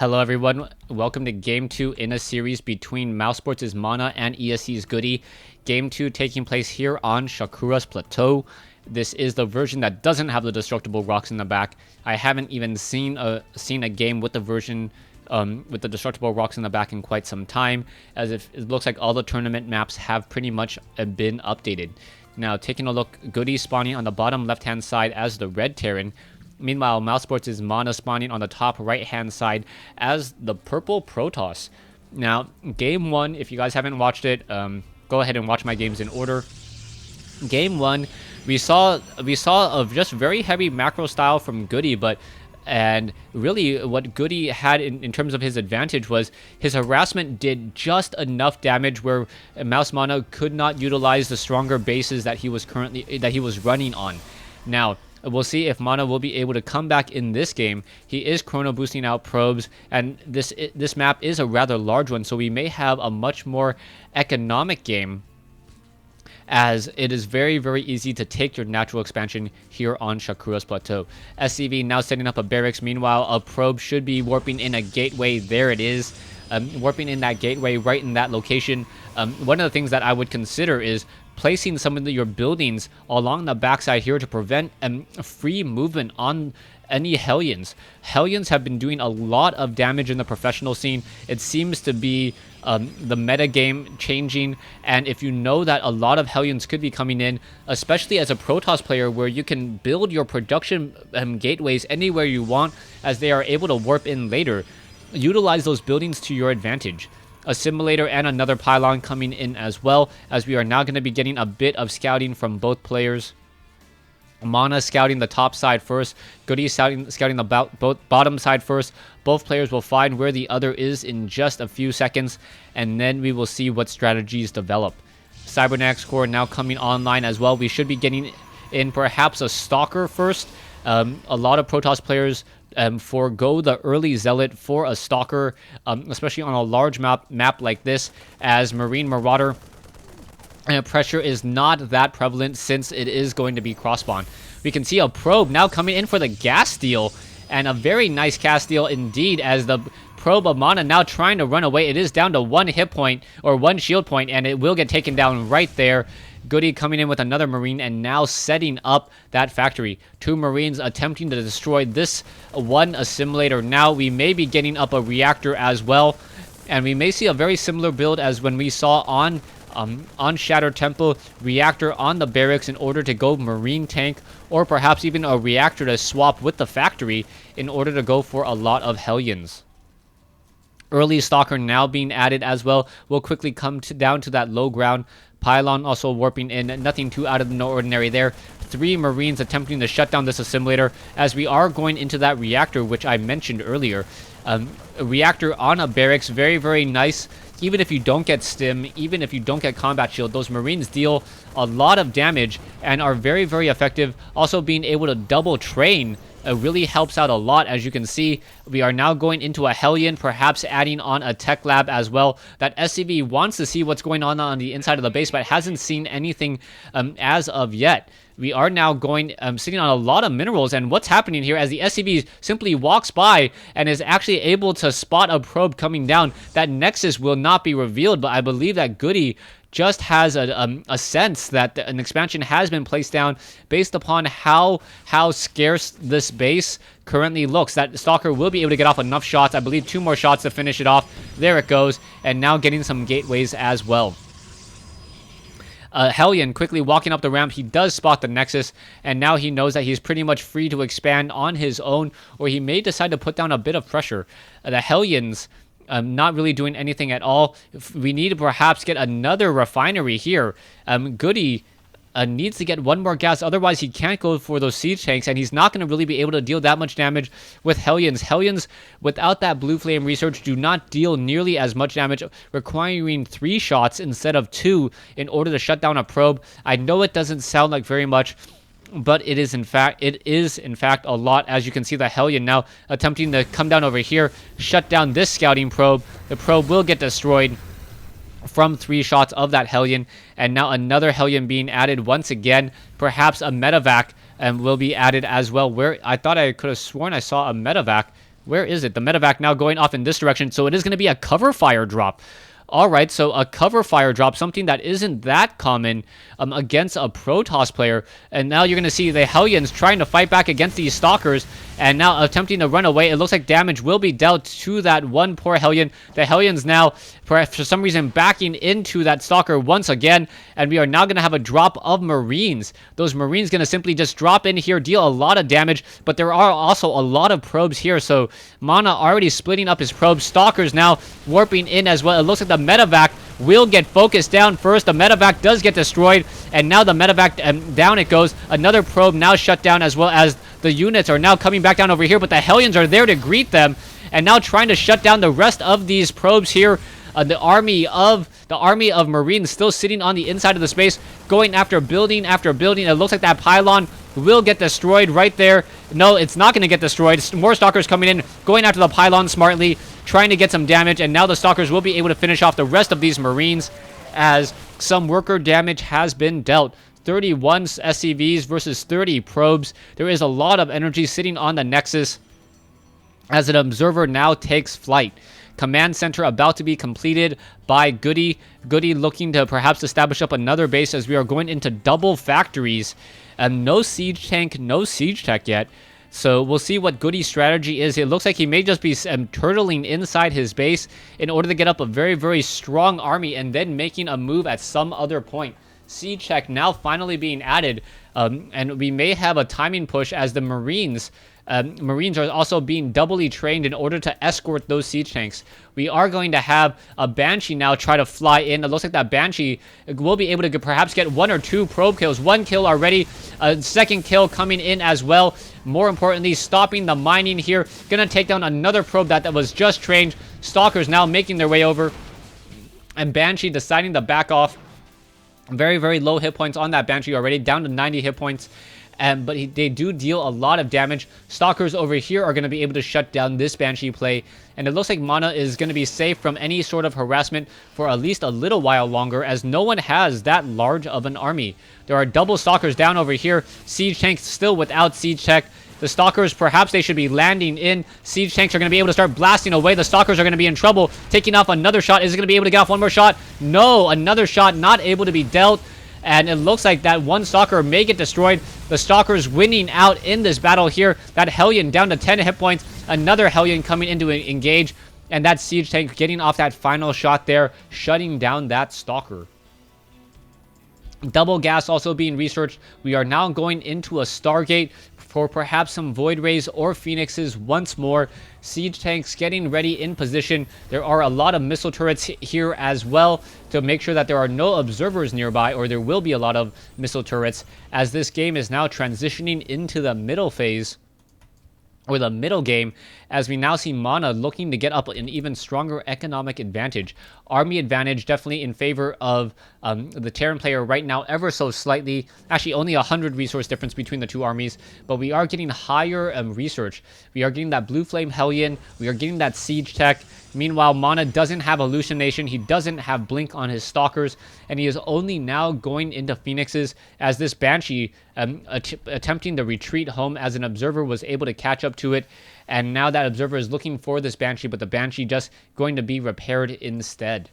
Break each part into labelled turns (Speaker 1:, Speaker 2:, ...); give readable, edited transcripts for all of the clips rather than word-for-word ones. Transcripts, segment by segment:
Speaker 1: Hello everyone, welcome to Game 2 in a series between Mousesports' Mana and ESC's Goody. Game 2 taking place here on Shakuras Plateau. This is the version that doesn't have the destructible rocks in the back. I haven't even seen a game with the version with the destructible rocks in the back in quite some time, as if it looks like all the tournament maps have pretty much been updated. Now taking a look, Goody spawning on the bottom left hand side as the red Terran. Meanwhile, Mousesports is Mana spawning on the top right-hand side as the purple Protoss. Now, Game 1, if you guys haven't watched it, go ahead and watch my games in order. Game 1, we saw a just very heavy macro style from Goody, and really what Goody had in terms of his advantage was his harassment did just enough damage where Mouse Mana could not utilize the stronger bases that he was running on. Now, we'll see if Mana will be able to come back in this game. He is chrono boosting out probes, and this map is a rather large one, so we may have a much more economic game, as it is very, very easy to take your natural expansion here on Shakuras Plateau. SCV now setting up a barracks. Meanwhile, a probe should be warping in a gateway. There it is. Warping in that gateway right in that location. One of the things that I would consider is placing some of your buildings along the backside here to prevent free movement on any Hellions. Hellions have been doing a lot of damage in the professional scene. It seems to be the meta game changing, and if you know that a lot of Hellions could be coming in, especially as a Protoss player where you can build your production gateways anywhere you want as they are able to warp in later, utilize those buildings to your advantage. A simulator and another pylon coming in as well, as we are now going to be getting a bit of scouting from both players. Mana scouting the top side first, Goody scouting the bottom side first. Both players will find where the other is in just a few seconds, and then we will see what strategies develop. Cybernetics Core now coming online as well. We should be getting in perhaps a Stalker first. A lot of Protoss players forego the early Zealot for a Stalker, especially on a large map like this, as Marine Marauder pressure is not that prevalent since it is going to be cross-spawn. We can see a probe now coming in for the gas steal, and a very nice gas steal indeed, as the probe of Mana now trying to run away. It is down to one hit point, or one shield point, and it will get taken down right there. Goody coming in with another Marine and now setting up that factory. Two Marines attempting to destroy this one assimilator. Now we may be getting up a reactor as well, and we may see a very similar build as when we saw on Shattered Temple. Reactor on the barracks in order to go Marine tank, or perhaps even a reactor to swap with the factory in order to go for a lot of Hellions. Early Stalker now being added as well. We'll quickly come down to that low ground. Pylon also warping in, nothing too out of the ordinary there. Three Marines attempting to shut down this assimilator, as we are going into that reactor, which I mentioned earlier. A reactor on a barracks, very, very nice. Even if you don't get stim, even if you don't get combat shield, those Marines deal a lot of damage and are very, very effective. Also being able to double train really helps out a lot. As you can see, we are now going into a Hellion, perhaps adding on a tech lab as well. That SCV wants to see what's going on the inside of the base, but hasn't seen anything as of yet. We are now going, sitting on a lot of minerals, and what's happening here as the SCV simply walks by and is actually able to spot a probe coming down. That Nexus will not be revealed, but I believe that Goody just has a sense that an expansion has been placed down based upon how scarce this base currently looks. That Stalker will be able to get off enough shots. I believe 2 more shots to finish it off. There it goes, and now getting some gateways as well. Hellion quickly walking up the ramp. He does spot the Nexus, and now he knows that he's pretty much free to expand on his own, or he may decide to put down a bit of pressure. The Hellions not really doing anything at all. We need to perhaps get another refinery here. Goody needs to get one more gas, otherwise he can't go for those siege tanks, and he's not going to really be able to deal that much damage with Hellions. Hellions, without that blue flame research, do not deal nearly as much damage, requiring 3 shots instead of 2 in order to shut down a probe. I know it doesn't sound like very much, but it is in fact a lot. As you can see, the Hellion now attempting to come down over here, shut down this scouting probe. The probe will get destroyed from 3 shots of that Hellion, and now another Hellion being added once again. Perhaps a medevac will be added as well, where I thought I could have sworn I saw a medevac Where is it? The medevac now going off in this direction, so it is going to be a cover fire drop. All right, so a cover fire drop, something that isn't that common against a Protoss player. And now you're going to see the Hellions trying to fight back against these Stalkers and now attempting to run away. It looks like damage will be dealt to that one poor Hellion. The Hellions now, for some reason, backing into that Stalker once again. And we are now going to have a drop of Marines. Those Marines going to simply just drop in here, deal a lot of damage. But there are also a lot of probes here. So Mana already splitting up his probes. Stalkers now warping in as well. It looks like the medevac will get focused down first. The medevac does get destroyed, and now the medevac down it goes. Another probe now shut down, as well as the units are now coming back down over here, but the Hellions are there to greet them and now trying to shut down the rest of these probes here. The army of Marines still sitting on the inside of the space, going after building after building. It looks like that pylon will get destroyed right there. No, it's not going to get destroyed. More Stalkers coming in, going after the pylon smartly, trying to get some damage, and now the Stalkers will be able to finish off the rest of these Marines as some worker damage has been dealt. 31 SCVs versus 30 probes. There is a lot of energy sitting on the Nexus as an observer now takes flight. Command center about to be completed by Goody. Goody looking to perhaps establish up another base as we are going into double factories. No siege tank, no siege tech yet. So we'll see what Goody's strategy is. It looks like he may just be turtling inside his base in order to get up a very, very strong army and then making a move at some other point. Siege tech now finally being added, and we may have a timing push as the Marines are also being doubly trained in order to escort those siege tanks. We are going to have a Banshee now try to fly in. It looks like that Banshee will be able to perhaps get 1 or 2 probe kills. 1 kill already, a second kill coming in as well. More importantly, stopping the mining here. Gonna take down another probe that was just trained. Stalkers now making their way over, and Banshee deciding to back off. Very, very low hit points on that Banshee already, down to 90 hit points. But they do deal a lot of damage. Stalkers over here are going to be able to shut down this Banshee play. And it looks like Mana is going to be safe from any sort of harassment for at least a little while longer, as no one has that large of an army. There are double Stalkers down over here. Siege tanks still without siege tech. The Stalkers, perhaps they should be landing in. Siege tanks are going to be able to start blasting away. The Stalkers are going to be in trouble. Taking off another shot. Is it going to be able to get off one more shot? No, another shot not able to be dealt. And it looks like that one Stalker may get destroyed. The Stalkers winning out in this battle here. That Hellion down to 10 hit points. Another Hellion coming in to engage. And that Siege tank getting off that final shot there, shutting down that Stalker. Double gas also being researched. We are now going into a Stargate for perhaps some Void Rays or Phoenixes once more. Siege tanks getting ready in position. There are a lot of missile turrets here as well to make sure that there are no observers nearby, or there will be a lot of missile turrets, as this game is now transitioning into the middle phase, or the middle game, as we now see Mana looking to get up an even stronger economic advantage. Army advantage definitely in favor of the Terran player right now, ever so slightly. Actually, only 100 resource difference between the two armies, but we are getting higher research. We are getting that Blue Flame Hellion. We are getting that Siege Tech. Meanwhile, Mana doesn't have Hallucination. He doesn't have Blink on his Stalkers, and he is only now going into Phoenixes, as this Banshee attempting to retreat home as an observer was able to catch up to it. And now that observer is looking for this Banshee, but the Banshee just going to be repaired instead.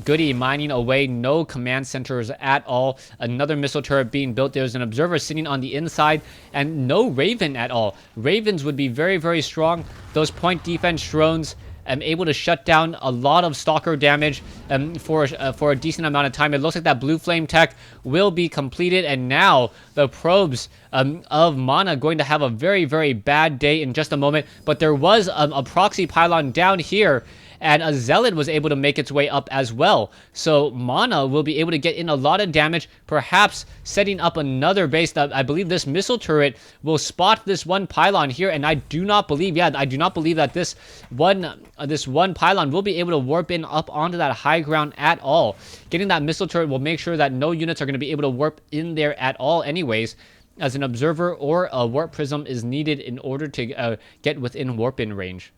Speaker 1: Goody mining away, no command centers at all. Another missile turret being built. There's an observer sitting on the inside, and no Raven at all. Ravens would be very, very strong. Those point defense drones able to shut down a lot of Stalker damage for a decent amount of time. It looks like that Blue Flame tech will be completed, and now the probes of Mana going to have a very, very bad day in just a moment. But there was a proxy pylon down here, and a Zealot was able to make its way up as well. So Mana will be able to get in a lot of damage, perhaps setting up another base. That I believe this missile turret will spot this one pylon here, and I do not believe that this one pylon will be able to warp in up onto that high ground at all. Getting that missile turret will make sure that no units are going to be able to warp in there at all anyways, as an observer or a warp prism is needed in order to get within warp in range.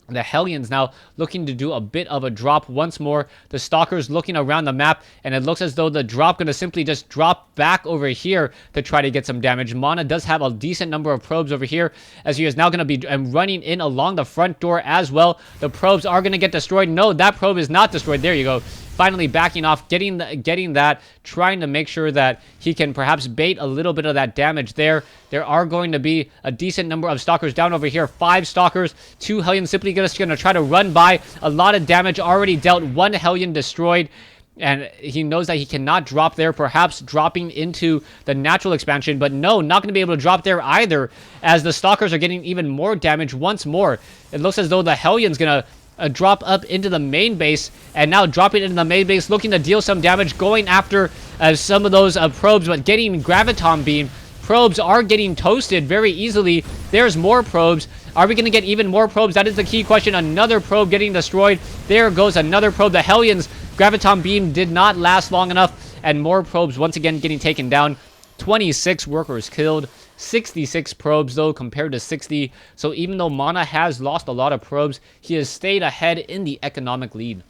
Speaker 1: The Hellions now looking to do a bit of a drop once more. The Stalkers looking around the map, and it looks as though the drop going to simply just drop back over here to try to get some damage. Mana does have a decent number of probes over here, as he is now going to be running in along the front door as well. The probes are going to get destroyed. No, that probe is not destroyed. There you go. Finally backing off, getting that, trying to make sure that he can perhaps bait a little bit of that damage there. There are going to be a decent number of Stalkers down over here. 5 Stalkers, 2 Hellions simply just going to try to run by. A lot of damage already dealt, 1 Hellion destroyed. And he knows that he cannot drop there, perhaps dropping into the natural expansion. But no, not going to be able to drop there either, as the Stalkers are getting even more damage once more. It looks as though the Hellion's going to drop up into the main base, and now dropping into the main base, looking to deal some damage, going after some of those probes, but getting Graviton Beam. Probes are getting toasted very easily. There's more probes. Are we going to get even more probes? That is the key question. Another probe getting destroyed. There goes another probe. The Hellions Graviton Beam did not last long enough, and more probes once again getting taken down. 26 workers killed. 66 probes though compared to 60. So even though Mana has lost a lot of probes, he has stayed ahead in the economic lead.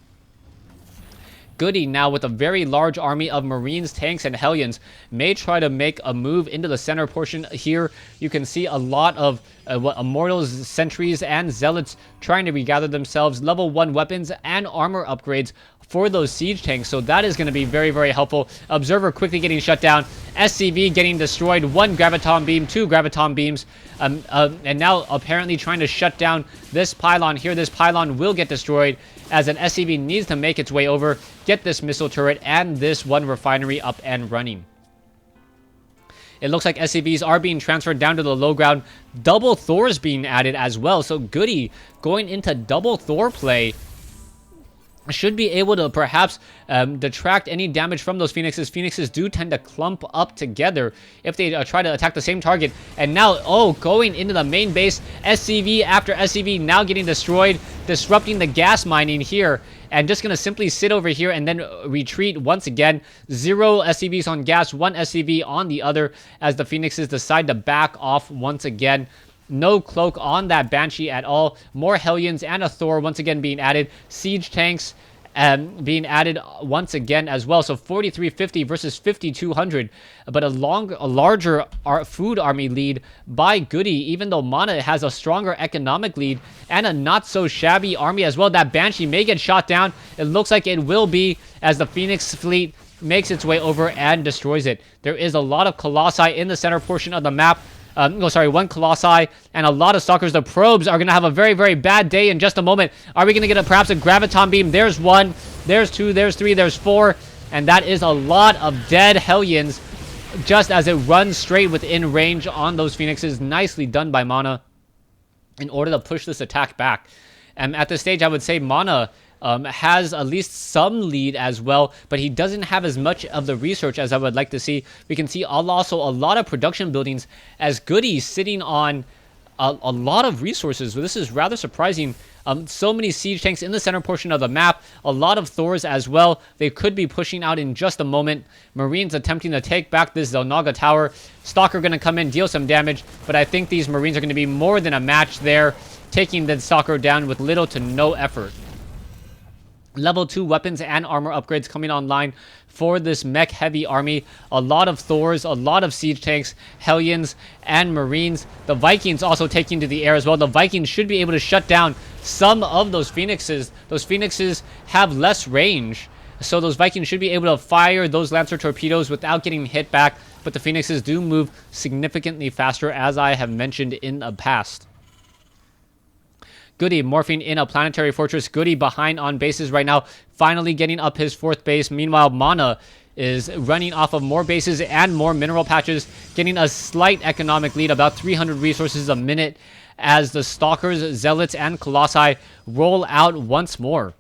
Speaker 1: Goody now with a very large army of Marines, tanks, and Hellions may try to make a move into the center portion here. You can see a lot of Immortals, Sentries, and Zealots trying to regather themselves. Level 1 weapons and armor upgrades for those siege tanks, so that is going to be very, very helpful. Observer quickly getting shut down. SCV getting destroyed. 1 Graviton Beam, 2 Graviton Beams. And now apparently trying to shut down this pylon here. This pylon will get destroyed, as an SCV needs to make its way over, get this missile turret and this 1 refinery up and running. It looks like SCVs are being transferred down to the low ground. Double Thors being added as well. So Goody going into double Thor play should be able to perhaps detract any damage from those Phoenixes. Phoenixes do tend to clump up together if they try to attack the same target. And now, going into the main base, SCV after SCV now getting destroyed, disrupting the gas mining here, and just going to simply sit over here and then retreat once again. 0 SCVs on gas, 1 SCV on the other, as the Phoenixes decide to back off once again. No cloak on that Banshee at all. More Hellions and a Thor once again being added. Siege tanks being added once again as well. So 4350 versus 5200. But a larger food army lead by Goody, even though Mana has a stronger economic lead and a not so shabby army as well. That Banshee may get shot down. It looks like it will be, as the Phoenix fleet makes its way over and destroys it. There is a lot of Colossi in the center portion of the map. 1 Colossi and a lot of Stalkers. The probes are going to have a very, very bad day in just a moment. Are we going to get perhaps a Graviton Beam? There's 1, there's 2, there's 3, there's 4. And that is a lot of dead Hellions just as it runs straight within range on those Phoenixes. Nicely done by Mana in order to push this attack back. And at this stage, I would say Mana has at least some lead as well, but he doesn't have as much of the research as I would like to see. We can see also a lot of production buildings, as Goody sitting on a lot of resources. This is rather surprising. So many siege tanks in the center portion of the map, a lot of Thors as well. They could be pushing out in just a moment. Marines attempting to take back this Zelnaga tower. Stalker going to come in, deal some damage, but I think these Marines are going to be more than a match there, taking the Stalker down with little to no effort. Level 2 weapons and armor upgrades coming online for this mech-heavy army. A lot of Thors, a lot of siege tanks, Hellions, and Marines. The Vikings also taking to the air as well. The Vikings should be able to shut down some of those Phoenixes. Those Phoenixes have less range, so those Vikings should be able to fire those Lancer torpedoes without getting hit back. But the Phoenixes do move significantly faster, as I have mentioned in the past. Goody morphing in a planetary fortress. Goody behind on bases right now, finally getting up his 4th base. Meanwhile, Mana is running off of more bases and more mineral patches, getting a slight economic lead, about 300 resources a minute, as the Stalkers, Zealots, and Colossi roll out once more.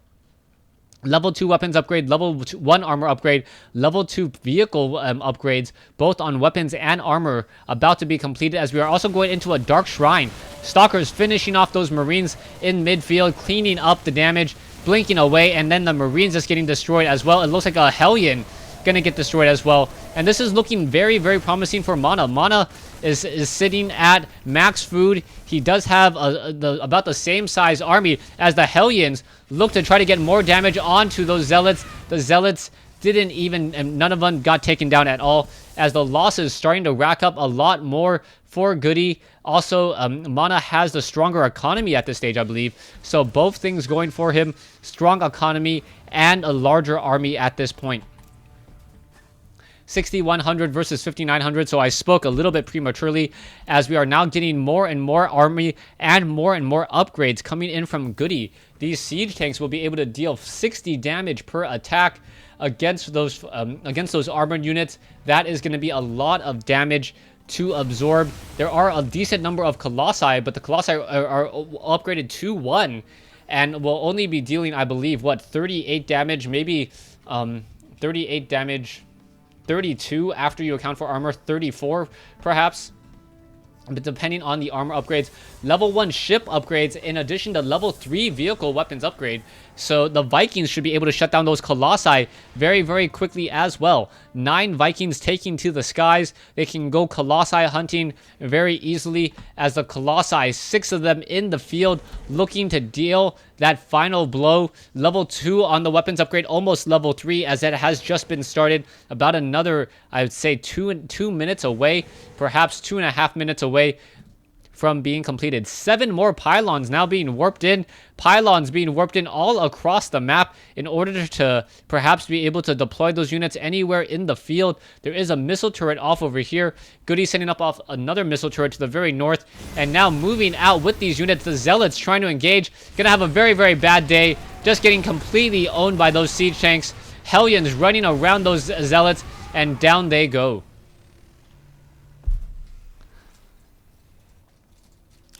Speaker 1: Level 2 weapons upgrade, level 1 armor upgrade, level 2 vehicle upgrades, both on weapons and armor, about to be completed, as we are also going into a Dark Shrine. Stalkers finishing off those Marines in midfield, cleaning up the damage, blinking away, and then the Marines just getting destroyed as well. It looks like a Hellion gonna get destroyed as well. And this is looking very, very promising for Mana. Mana is sitting at max food. He does have about the same size army as the Hellions look to try to get more damage onto those Zealots. The Zealots didn't even, and none of them got taken down at all, as the losses starting to rack up a lot more for Goody. Also, Mana has the stronger economy at this stage, I believe. So both things going for him, strong economy and a larger army at this point. 6,100 versus 5,900, so I spoke a little bit prematurely, as we are now getting more and more army and more upgrades coming in from Goody. These siege tanks will be able to deal 60 damage per attack against those armored units. That is going to be a lot of damage to absorb. There are a decent number of Colossi, but the Colossi are upgraded to 1 and will only be dealing, I believe, what, 38 damage, maybe 38 damage, 32 after you account for armor, 34 perhaps. But depending on the armor upgrades, level 1 ship upgrades in addition to level 3 vehicle weapons upgrade. So the Vikings should be able to shut down those Colossi very quickly as well. 9 Vikings taking to the skies. They can go Colossi hunting very easily, as the Colossi, 6 of them in the field looking to deal that final blow. Level 2 on the weapons upgrade, almost level 3, as it has just been started. About another, I would say, 2 minutes away, perhaps 2.5 minutes away from being completed. 7 more pylons now being warped in. Pylons being warped in all across the map in order to perhaps be able to deploy those units anywhere in the field. There is a missile turret off over here. Goody sending up off another missile turret to the very north. And now moving out with these units. The Zealots trying to engage. Gonna have a very bad day. Just getting completely owned by those siege tanks. Hellions running around those Zealots. And down they go.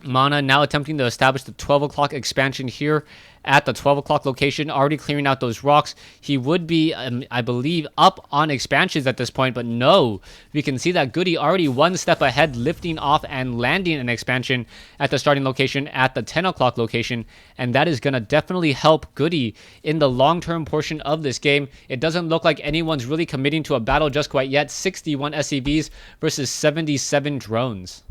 Speaker 1: Mana now attempting to establish the 12 o'clock expansion here at the 12 o'clock location, already clearing out those rocks. He would be, I believe, up on expansions at this point, but no. We can see that Goody already 1 step ahead, lifting off and landing an expansion at the starting location at the 10 o'clock location, and that is going to definitely help Goody in the long-term portion of this game. It doesn't look like anyone's really committing to a battle just quite yet. 61 SCVs versus 77 drones.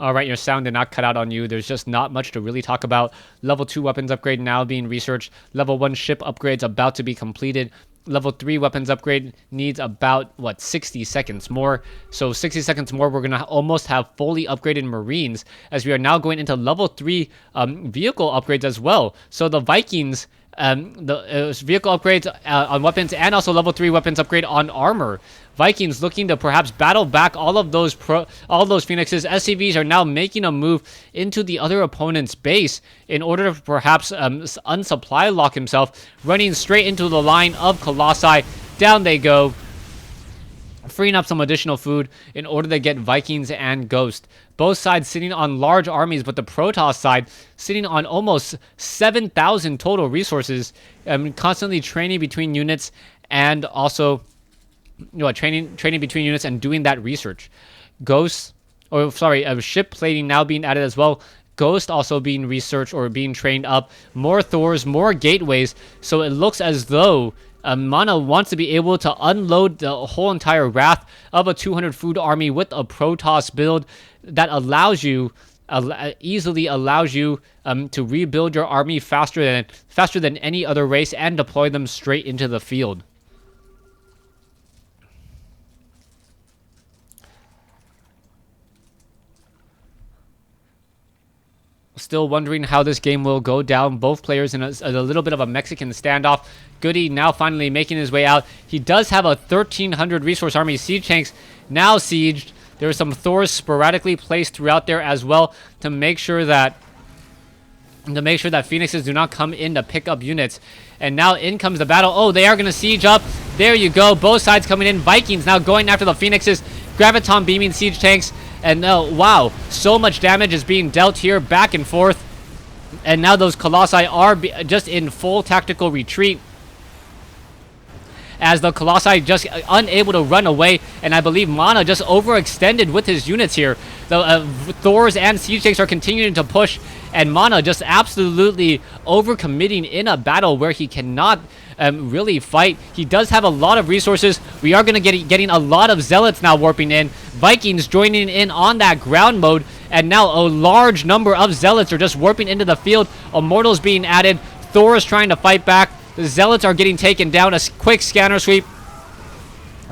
Speaker 1: All right, your sound did not cut out on you. There's just not much to really talk about. Level 2 weapons upgrade now being researched. Level 1 ship upgrades about to be completed. Level 3 weapons upgrade needs about, 60 seconds more. So 60 seconds more, we're going to almost have fully upgraded Marines, as we are now going into level 3 vehicle upgrades as well. So the Vikings, the vehicle upgrades on weapons, and also level 3 weapons upgrade on armor. Vikings looking to perhaps battle back all of those Phoenixes. SCVs are now making a move into the other opponent's base in order to perhaps unsupply lock himself, running straight into the line of Colossi. Down they go, freeing up some additional food in order to get Vikings and Ghost. Both sides sitting on large armies, but the Protoss side sitting on almost 7,000 total resources, constantly training between units, and also training between units and doing that research. Ship plating now being added as well. Ghost also being researched or being trained up. More Thors, more gateways. So it looks as though Mana wants to be able to unload the whole entire wrath of a 200 food army with a Protoss build that easily allows you to rebuild your army faster than any other race and deploy them straight into the field. Still wondering how this game will go down. Both players in a little bit of a Mexican standoff. Goody now finally making his way out. He does have a 1,300 resource army. Siege tanks now sieged. There are some Thors sporadically placed throughout there as well to make sure that Phoenixes do not come in to pick up units. And now in comes the battle. Oh, they are going to siege up. There you go. Both sides coming in. Vikings now going after the Phoenixes. Graviton beaming siege tanks. And wow, so much damage is being dealt here, back and forth. And now those Colossi are just in full tactical retreat, as the Colossi just unable to run away, and I believe Mana just overextended with his units here. The Thors and Siege Tanks are continuing to push, and Mana just absolutely overcommitting in a battle where he cannot really fight. He does have a lot of resources. We are going to getting a lot of Zealots now warping in. Vikings joining in on that ground mode, and now a large number of Zealots are just warping into the field. Immortals being added. Thor is trying to fight back. The Zealots are getting taken down. A quick scanner sweep.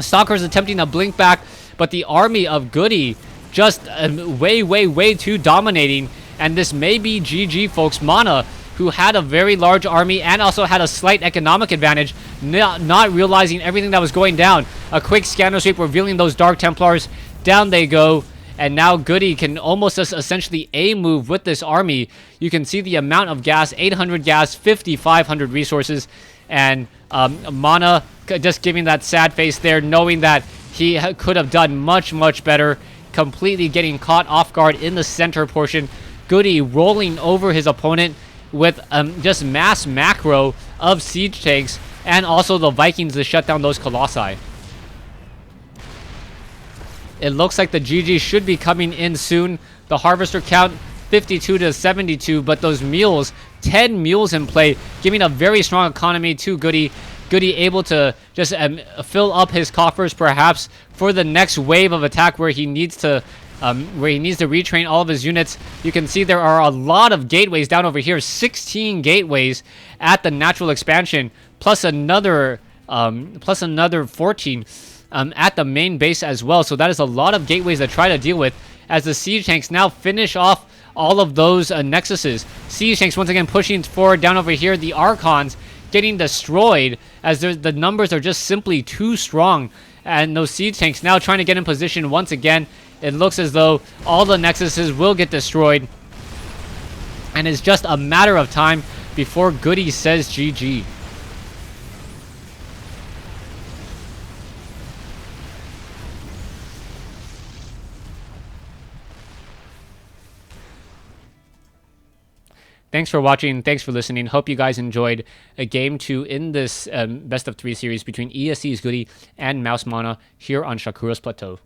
Speaker 1: Stalker's attempting to blink back, but the army of Goody just way too dominating. And this may be GG, folks. Mana, who had a very large army and also had a slight economic advantage, not realizing everything that was going down. A quick scanner sweep revealing those Dark Templars. Down they go. And now Goody can almost just essentially A-move with this army. You can see the amount of gas, 800 gas, 5,500 resources. And Mana just giving that sad face there, knowing that he could have done much better. Completely getting caught off guard in the center portion. Goody rolling over his opponent with just mass macro of siege tanks, and also the Vikings to shut down those Colossi. It looks like the GG should be coming in soon. The harvester count 52 to 72, but those mules, 10 mules in play, giving a very strong economy to Goody. Goody able to just fill up his coffers perhaps for the next wave of attack where he needs to retrain all of his units. You can see there are a lot of gateways down over here, 16 gateways at the natural expansion, plus another 14 at the main base as well. So that is a lot of gateways to try to deal with as the siege tanks now finish off all of those nexuses. Siege tanks once again pushing forward down over here. The Archons getting destroyed as the numbers are just simply too strong. And those siege tanks now trying to get in position once again. It looks as though all the nexuses will get destroyed. And it's just a matter of time before Goody says GG. Thanks for watching. Thanks for listening. Hope you guys enjoyed a game 2 in this best of 3 series between ESC's Goody and Mouse Mana here on Shakuras Plateau.